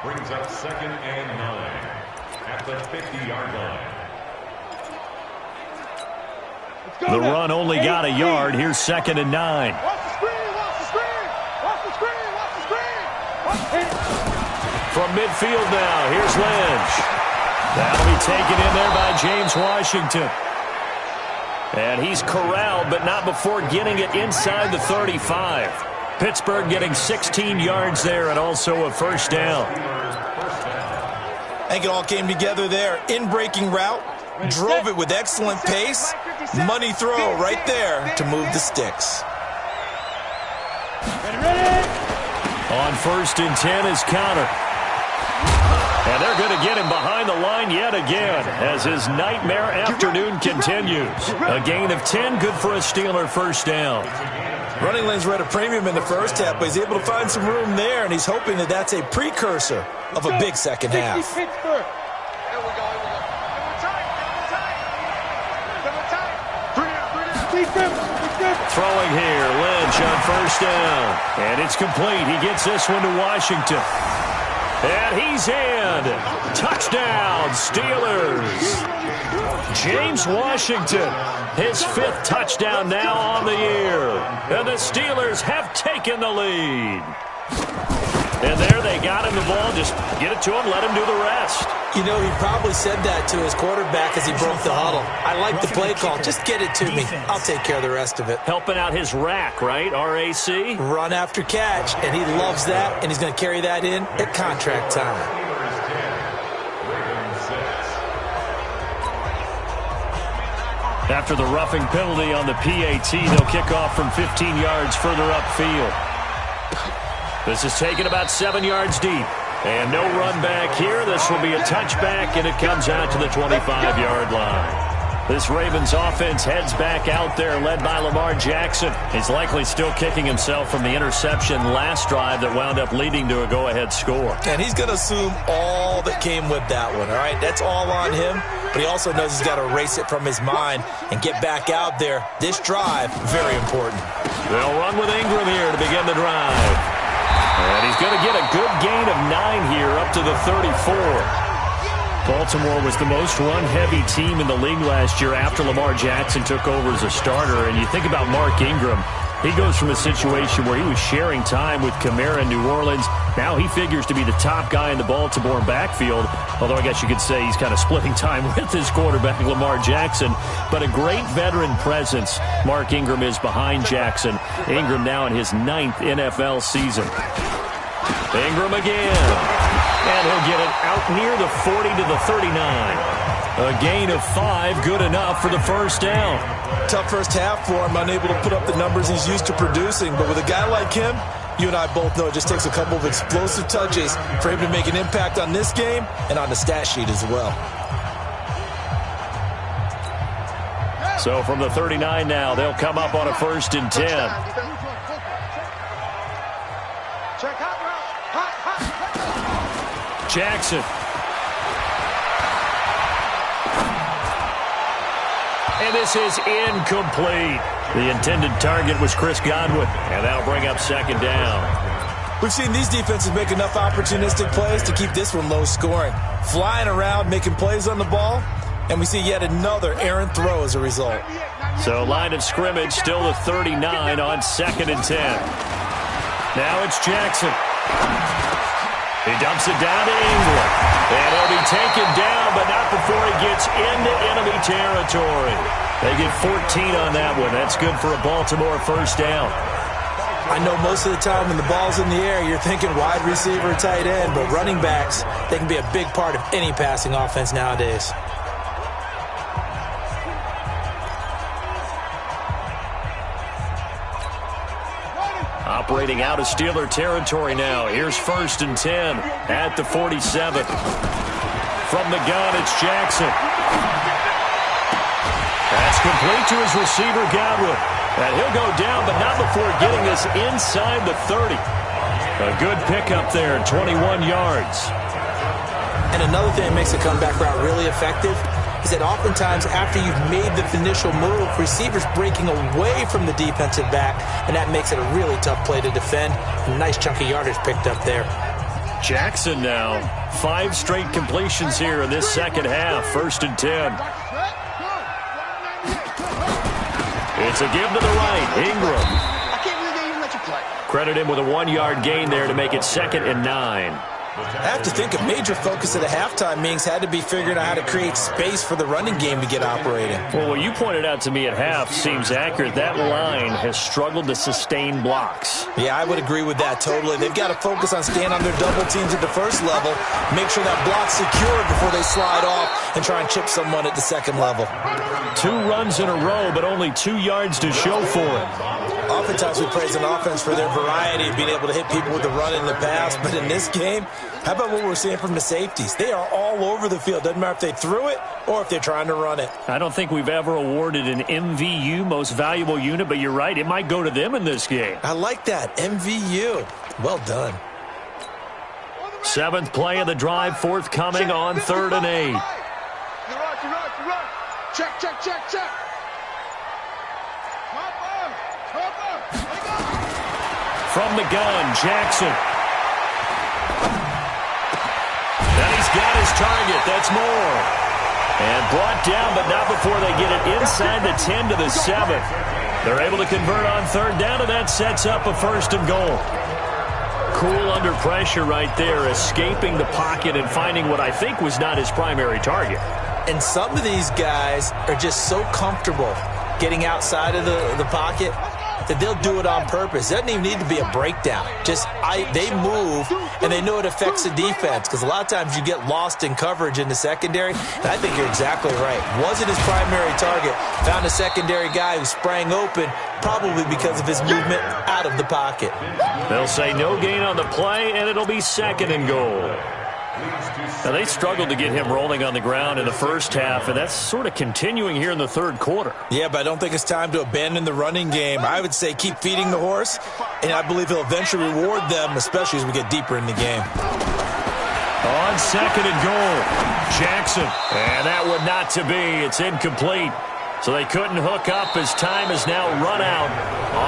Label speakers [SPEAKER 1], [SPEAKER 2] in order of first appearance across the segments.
[SPEAKER 1] brings up 2nd and 9 at the 50-yard line.
[SPEAKER 2] The run only got a yard. Here's 2nd and 9.
[SPEAKER 3] Watch the screen, watch the screen, watch the screen, watch the screen.
[SPEAKER 2] From midfield now, here's Lynch. That'll be taken in there by James Washington. And he's corralled, but not before getting it inside the 35. Pittsburgh getting 16 yards there and also a first down.
[SPEAKER 4] I think it all came together there. In-breaking route, drove it with excellent pace. Money throw right there to move the sticks.
[SPEAKER 2] On 1st and 10 is Connor. And they're going to get him behind the line yet again as his nightmare afternoon continues. A gain of 10, good for a Steeler first down.
[SPEAKER 4] Running lanes were at a premium in the first half, but he's able to find some room there, and he's hoping that that's a precursor of a big second half.
[SPEAKER 2] Throwing here, Lynch on first down. And it's complete. He gets this one to Washington. And he's in. Touchdown, Steelers. James Washington, his 5th touchdown now on the year. And the Steelers have taken the lead. And there they got him the ball. Just get it to him, let him do the rest.
[SPEAKER 4] You know, he probably said that to his quarterback as he broke the huddle. I like the play call. Just get it to me. I'll take care of the rest of it.
[SPEAKER 2] Helping out his rack, right? RAC?
[SPEAKER 4] Run after catch, and he loves that, and he's going to carry that in at contract time.
[SPEAKER 2] After the roughing penalty on the PAT, they'll kick off from 15 yards further upfield. This is taken about 7 yards deep. And no run back here. This will be a touchback, and it comes out to the 25-yard line. This Ravens offense heads back out there, led by Lamar Jackson. He's likely still kicking himself from the interception last drive that wound up leading to a go-ahead score.
[SPEAKER 4] And he's going to assume all that came with that one, all right? That's all on him, but he also knows he's got to erase it from his mind and get back out there. This drive, very important.
[SPEAKER 2] They'll run with Ingram here to begin the drive. And he's going to get a good gain of 9 here up to the 34. Baltimore was the most run-heavy team in the league last year after Lamar Jackson took over as a starter. And you think about Mark Ingram, he goes from a situation where he was sharing time with Kamara in New Orleans. Now he figures to be the top guy in the Baltimore backfield, although I guess you could say he's kind of splitting time with his quarterback, Lamar Jackson. But a great veteran presence, Mark Ingram is behind Jackson. Ingram now in his 9th NFL season. Ingram again. And he'll get it out near the 40 to the 39. A gain of 5, good enough for the first down.
[SPEAKER 4] Tough first half for him, unable to put up the numbers he's used to producing. But with a guy like him, you and I both know it just takes a couple of explosive touches for him to make an impact on this game and on the stat sheet as well.
[SPEAKER 2] So from the 39 now, they'll come up on a 1st and 10. Jackson. And this is incomplete. The intended target was Chris Godwin, and that'll bring up 2nd down.
[SPEAKER 4] We've seen these defenses make enough opportunistic plays to keep this one low scoring. Flying around, making plays on the ball, and we see yet another errant throw as a result.
[SPEAKER 2] So line of scrimmage still the 39 on 2nd and 10. Now it's Jackson. He dumps it down to Ingram. And he'll be taken down, but not before he gets into enemy territory. They get 14 on that one. That's good for a Baltimore first down.
[SPEAKER 4] I know most of the time when the ball's in the air, you're thinking wide receiver, tight end, but running backs, they can be a big part of any passing offense nowadays.
[SPEAKER 2] Operating out of Steeler territory now. Here's 1st and 10 at the 47. From the gun, it's Jackson. That's complete to his receiver, Godwin. And he'll go down, but not before getting this inside the 30. A good pickup there, 21 yards.
[SPEAKER 4] And another thing that makes a comeback route really effective is that oftentimes after you've made the initial move, receivers breaking away from the defensive back, and that makes it a really tough play to defend. A nice chunk of yardage picked up there.
[SPEAKER 2] Jackson now. 5 straight completions here in this second half. 1st and 10. It's a give to the right. Ingram.
[SPEAKER 3] I can't believe they even let you play.
[SPEAKER 2] Credit him with a 1-yard gain there to make it 2nd and 9.
[SPEAKER 4] I have to think a major focus at a halftime meetings had to be figuring out how to create space for the running game to get operating.
[SPEAKER 2] Well, what you pointed out to me at half seems accurate. That line has struggled to sustain blocks.
[SPEAKER 4] Yeah, I would agree with that totally. They've got to focus on staying on their double teams at the first level, make sure that block's secured before they slide off and try and chip someone at the second level.
[SPEAKER 2] 2 runs in a row, but only 2 yards to show for it.
[SPEAKER 4] Oftentimes we praise an offense for their variety of being able to hit people with the run in the pass, but in this game, how about what we're seeing from the safeties? They are all over the field. Doesn't matter if they threw it or if they're trying to run it.
[SPEAKER 2] I don't think we've ever awarded an MVU, most valuable unit, but you're right, it might go to them in this game.
[SPEAKER 4] I like that, MVU. Well done.
[SPEAKER 2] 7th play of the drive, forthcoming on 3rd and 8.
[SPEAKER 3] You're right. Check, check, check, check.
[SPEAKER 2] From the gun, Jackson. And he's got his target. That's Moore. And brought down, but not before they get it inside the 10 to the 7. They're able to convert on 3rd down, and that sets up a 1st and goal. Cool under pressure right there, escaping the pocket and finding what I think was not his primary target.
[SPEAKER 4] And some of these guys are just so comfortable getting outside of the pocket that they'll do it on purpose. It doesn't even need to be a breakdown. They move, and they know it affects the defense, because a lot of times you get lost in coverage in the secondary, and I think you're exactly right. Wasn't his primary target. Found a secondary guy who sprang open, probably because of his movement out of the pocket.
[SPEAKER 2] They'll say no gain on the play, and it'll be 2nd and goal. Now, they struggled to get him rolling on the ground in the first half, and that's sort of continuing here in the 3rd quarter.
[SPEAKER 4] Yeah, but I don't think it's time to abandon the running game. I would say keep feeding the horse, and I believe he'll eventually reward them, especially as we get deeper in the game.
[SPEAKER 2] On 2nd and goal, Jackson. And that one not to be. It's incomplete. So they couldn't hook up as time has now run out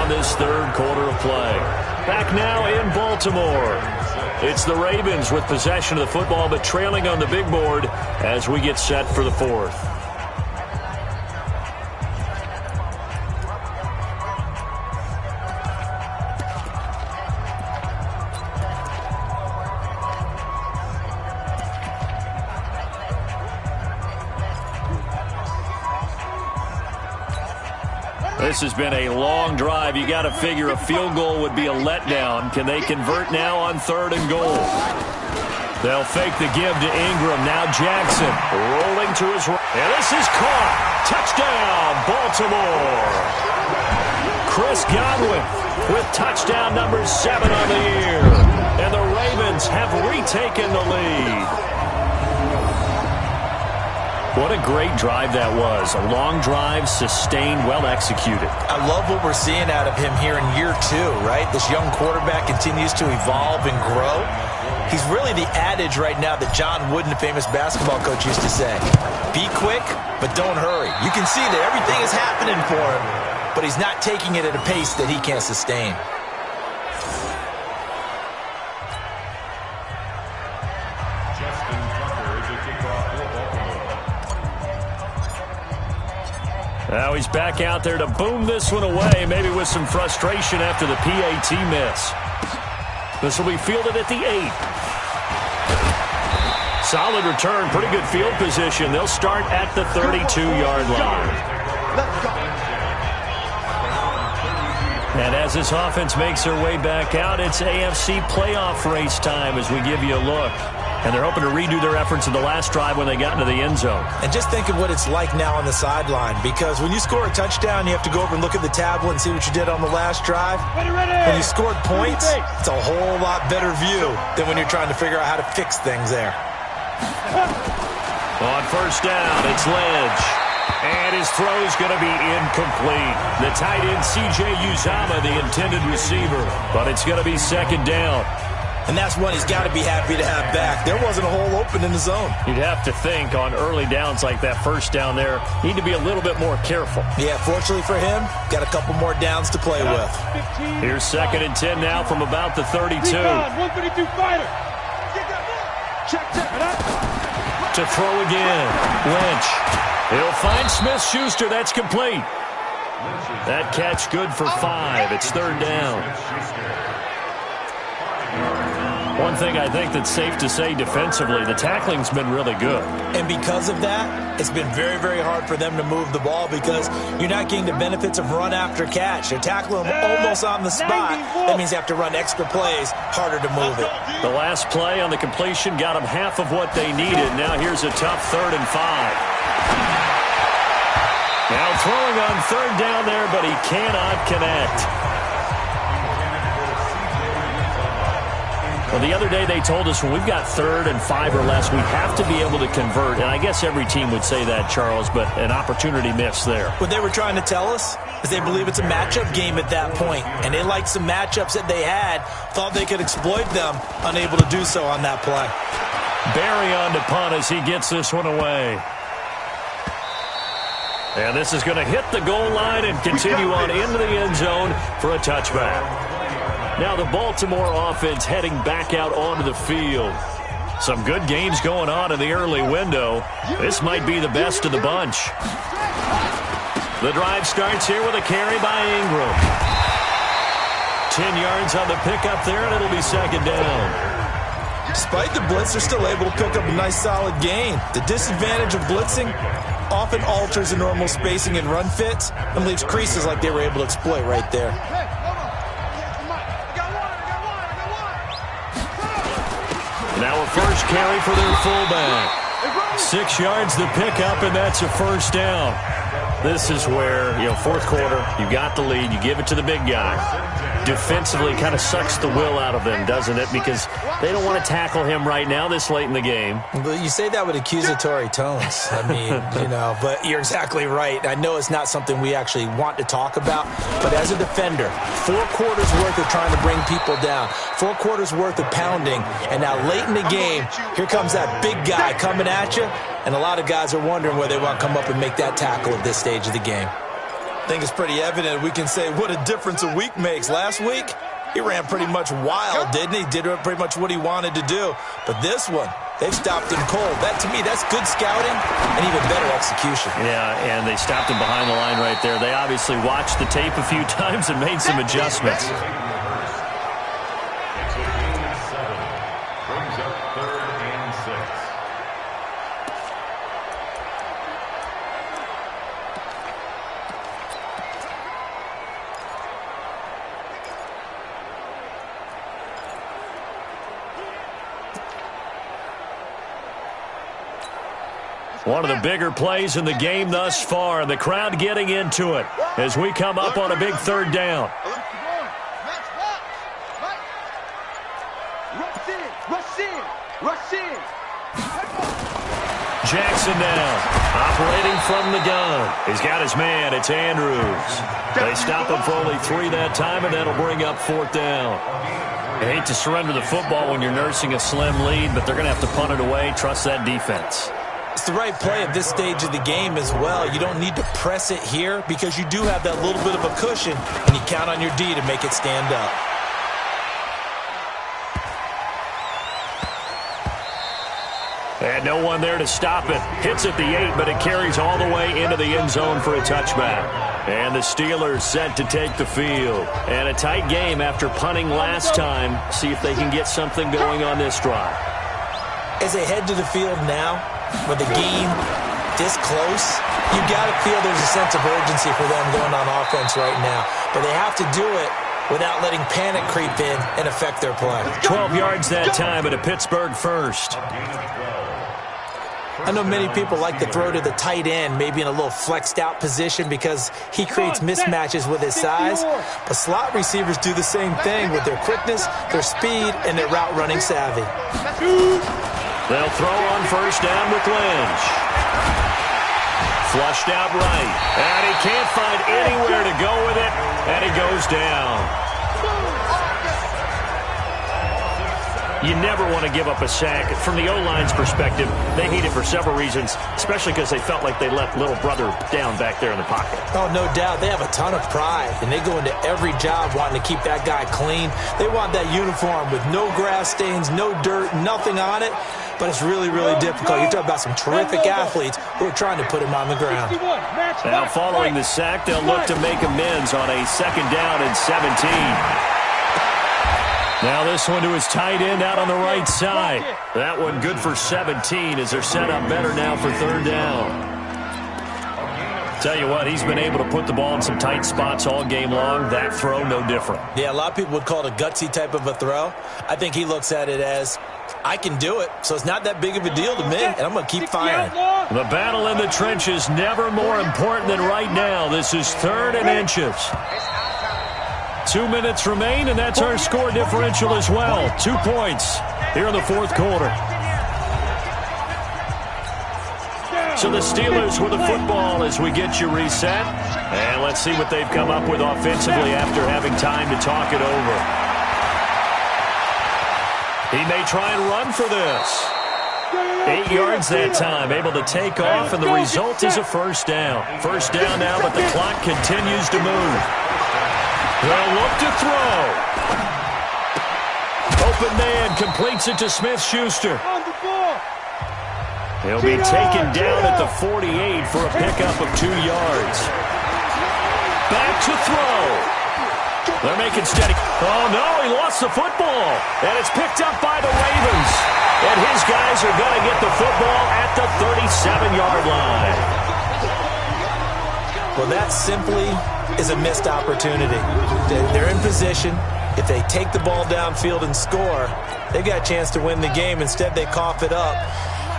[SPEAKER 2] on this 3rd quarter of play. Back now in Baltimore. It's the Ravens with possession of the football, but trailing on the big board as we get set for the 4th. This has been a long drive. You got to figure a field goal would be a letdown. Can they convert now on 3rd and goal? They'll fake the give to Ingram. Now Jackson rolling to his right. And this is caught. Touchdown, Baltimore. Chris Godwin with touchdown number 7 on the year. And the Ravens have retaken the lead. What a great drive that was. A long drive, sustained, well executed.
[SPEAKER 4] I love what we're seeing out of him here in year 2, right? This young quarterback continues to evolve and grow. He's really the adage right now that John Wooden, the famous basketball coach, used to say. Be quick, but don't hurry. You can see that everything is happening for him, but he's not taking it at a pace that he can't sustain.
[SPEAKER 2] Now he's back out there to boom this one away, maybe with some frustration after the PAT miss. This will be fielded at the 8. Solid return, pretty good field position. They'll start at the 32-yard line. And as this offense makes their way back out, it's AFC playoff race time as we give you a look. And they're hoping to redo their efforts in the last drive when they got into the end zone.
[SPEAKER 4] And just think of what it's like now on the sideline, because when you score a touchdown, you have to go over and look at the tablet and see what you did on the last drive. When you scored points, it's a whole lot better view than when you're trying to figure out how to fix things there.
[SPEAKER 2] On 1st down, it's Ledge. And his throw's going to be incomplete. The tight end, C.J. Uzomah, the intended receiver. But it's going to be 2nd down.
[SPEAKER 4] And that's one he's got to be happy to have back. There wasn't a hole open in the zone.
[SPEAKER 2] You'd have to think on early downs like that 1st down there, need to be a little bit more careful.
[SPEAKER 4] Yeah, fortunately for him, got a couple more downs to play with.
[SPEAKER 2] Here's 2nd and 10 now from about the 32.
[SPEAKER 3] 132 fighter.
[SPEAKER 2] To throw again. Lynch. He'll find Smith-Schuster. That's complete. That catch good for 5. It's third down. One thing I think that's safe to say defensively, the tackling's been really good.
[SPEAKER 4] And because of that, it's been very, very hard for them to move the ball because you're not getting the benefits of run after catch. They're tackling them almost on the spot. That means you have to run extra plays, harder to move it.
[SPEAKER 2] The last play on the completion got them half of what they needed. Now here's a tough 3rd and 5. Now throwing on 3rd down there, but he cannot connect. Well, the other day they told us when we've got 3rd and 5 or less, we have to be able to convert. And I guess every team would say that, Charles, but an opportunity missed there.
[SPEAKER 4] What they were trying to tell us is they believe it's a matchup game at that point. And they liked some matchups that they had, thought they could exploit them, unable to do so on that play.
[SPEAKER 2] Barry on to punt as he gets this one away. And this is going to hit the goal line and continue on into the end zone for a touchback. Now the Baltimore offense heading back out onto the field. Some good games going on in the early window. This might be the best of the bunch. The drive starts here with a carry by Ingram. 10 yards on the pickup there, and it'll be 2nd down.
[SPEAKER 4] Despite the blitz, they're still able to pick up a nice solid gain. The disadvantage of blitzing often alters the normal spacing and run fits and leaves creases like they were able to exploit right there.
[SPEAKER 2] Now a first carry for their fullback. 6 yards the pickup, and that's a first down. This is where, 4th quarter, you got the lead, you give it to the big guy. Defensively kind of sucks the will out of them, doesn't it? Because they don't want to tackle him right now this late in the game.
[SPEAKER 4] But you say that with accusatory tones. I mean, but you're exactly right. I know it's not something we actually want to talk about, but as a defender, 4 quarters worth of trying to bring people down, 4 quarters worth of pounding, and now late in the game, here comes that big guy coming at you, and a lot of guys are wondering whether they want to come up and make that tackle at this stage of the game. I think it's pretty evident. We can say what a difference a week makes. Last week, he ran pretty much wild, didn't he? Did pretty much what he wanted to do. But this one, they've stopped him cold. That, to me, that's good scouting and even better execution.
[SPEAKER 2] Yeah, and they stopped him behind the line right there. They obviously watched the tape a few times and made some adjustments.
[SPEAKER 1] Brings up 3rd and 6.
[SPEAKER 2] One of the bigger plays in the game thus far, and the crowd getting into it as we come up on a big 3rd down. Jackson now, operating from the gun. He's got his man. It's Andrews. They stop him for only 3 that time, and that'll bring up 4th down. I hate to surrender the football when you're nursing a slim lead, but they're going to have to punt it away. Trust that defense.
[SPEAKER 4] It's the right play at this stage of the game as well. You don't need to press it here because you do have that little bit of a cushion, and you count on your D to make it stand up.
[SPEAKER 2] And no one there to stop it. Hits at the 8, but it carries all the way into the end zone for a touchback. And the Steelers set to take the field. And a tight game after punting last time. See if they can get something going on this drive.
[SPEAKER 4] As they head to the field now, with the game this close, you got to feel there's a sense of urgency for them going on offense right now. But they have to do it without letting panic creep in and affect their play.
[SPEAKER 2] 12 yards that time at a Pittsburgh first.
[SPEAKER 4] I know many people like to throw to the tight end, maybe in a little flexed out position because he creates mismatches with his size. But slot receivers do the same thing with their quickness, their speed, and their route running savvy.
[SPEAKER 2] They'll throw on first down with Lynch. Flushed out right. And he can't find anywhere to go with it. And he goes down. You never want to give up a sack. From the O-line's perspective, they hate it for several reasons, especially because they felt like they let little brother down back there in the pocket.
[SPEAKER 4] Oh, no doubt. They have a ton of pride, and they go into every job wanting to keep that guy clean. They want that uniform with no grass stains, no dirt, nothing on it. but it's really, really difficult. You're talking about some terrific athletes who are trying to put him on the ground.
[SPEAKER 2] Now following the sack, they'll look to make amends on a 2nd down and 17. Now this one to his tight end out on the right side. That one good for 17 as they're set up better now for 3rd down. Tell you what, he's been able to put the ball in some tight spots all game long. That throw, no different.
[SPEAKER 4] Yeah, a lot of people would call it a gutsy type of a throw. I think he looks at it as, I can do it, so it's not that big of a deal to me, and I'm going to keep firing.
[SPEAKER 2] The battle in the trenches never more important than right now. This is 3rd and inches. 2 minutes remain, and that's our score differential as well. 2 points here in the 4th quarter. So the Steelers with the football as we get you reset. And let's see what they've come up with offensively after having time to talk it over. He may try and run for this. 8 yards that time, able to take off, and the result is a 1st down. 1st down now, but the clock continues to move. They'll look to throw. Open man completes it to Smith-Schuster. He'll be taken down at the 48 for a pickup of 2 yards. Back to throw. They're making steady. Oh, no, he lost the football. And it's picked up by the Ravens. And his guys are going to get the football at the 37-yard line.
[SPEAKER 4] Well, that simply is a missed opportunity. They're in position. If they take the ball downfield and score, they've got a chance to win the game. Instead, they cough it up.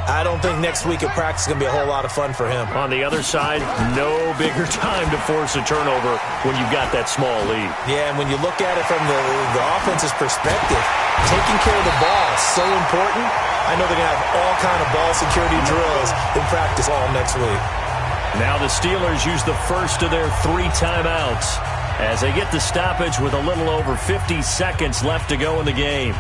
[SPEAKER 4] I don't think next week at practice is going to be a whole lot of fun for him.
[SPEAKER 2] On the other side, no bigger time to force a turnover when you've got that small lead.
[SPEAKER 4] Yeah, and when you look at it from the offense's perspective, taking care of the ball is so important. I know they're going to have all kind of ball security drills in practice all next week.
[SPEAKER 2] Now the Steelers use the first of their 3 timeouts as they get the stoppage with a little over 50 seconds left to go in the game.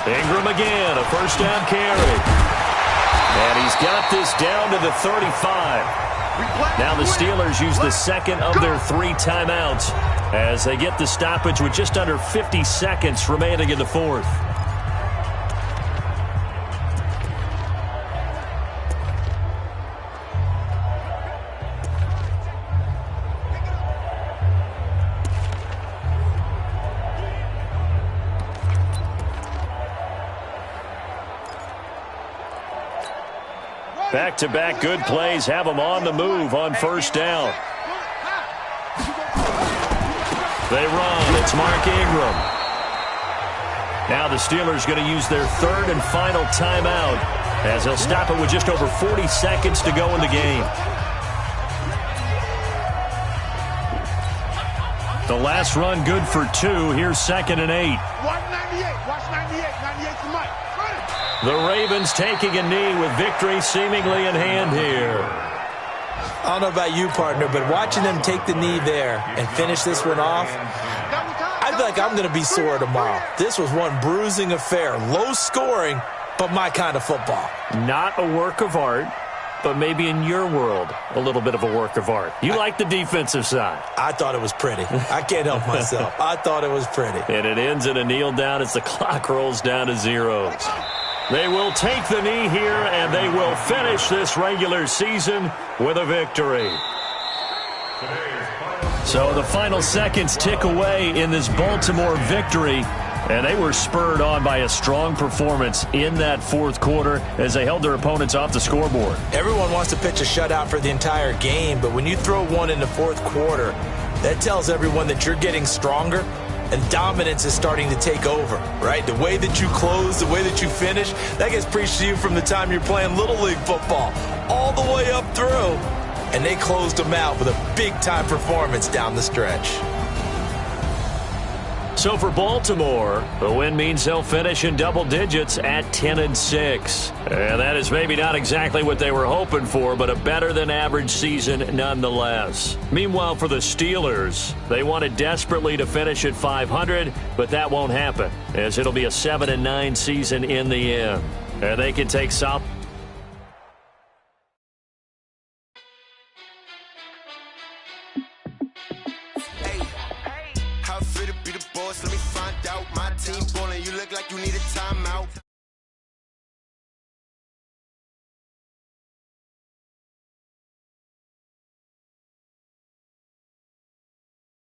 [SPEAKER 2] Ingram again, a 1st down carry. And he's got this down to the 35. Now the Steelers use the 2nd of their 3 timeouts as they get the stoppage with just under 50 seconds remaining in the 4th. Back-to-back good plays have them on the move on 1st down. They run. It's Mark Ingram. Now the Steelers going to use their 3rd and final timeout as they'll stop it with just over 40 seconds to go in the game. The last run good for 2. Here's 2nd and 8.
[SPEAKER 3] Watch 98. Watch 98. 98's the mic.
[SPEAKER 2] The Ravens taking a knee with victory seemingly in hand here.
[SPEAKER 4] I don't know about you, partner, but watching them take the knee there and finish this one off, I feel like I'm going to be sore tomorrow. This was one bruising affair. Low scoring, but my kind of football.
[SPEAKER 2] Not a work of art, but maybe in your world, a little bit of a work of art. You like the defensive side.
[SPEAKER 4] I thought it was pretty. I can't help myself. I thought it was pretty.
[SPEAKER 2] And it ends in a kneel down as the clock rolls down to zeros. They will take the knee here, and they will finish this regular season with a victory. So the final seconds tick away in this Baltimore victory, and they were spurred on by a strong performance in that 4th quarter as they held their opponents off the scoreboard.
[SPEAKER 4] Everyone wants to pitch a shutout for the entire game, but when you throw one in the 4th quarter, that tells everyone that you're getting stronger. And dominance is starting to take over, right? The way that you close, the way that you finish, that gets preached to you from the time you're playing Little League football all the way up through. And they closed them out with a big-time performance down the stretch.
[SPEAKER 2] So for Baltimore, the win means they'll finish in double digits at 10-6. And that is maybe not exactly what they were hoping for, but a better-than-average season nonetheless. Meanwhile, for the Steelers, they wanted desperately to finish at 500, but that won't happen, as it'll be a 7-9 season in the end. And they can take South.
[SPEAKER 5] How fit to be the boss? Let me find out. My team ballin', you look like you need a timeout.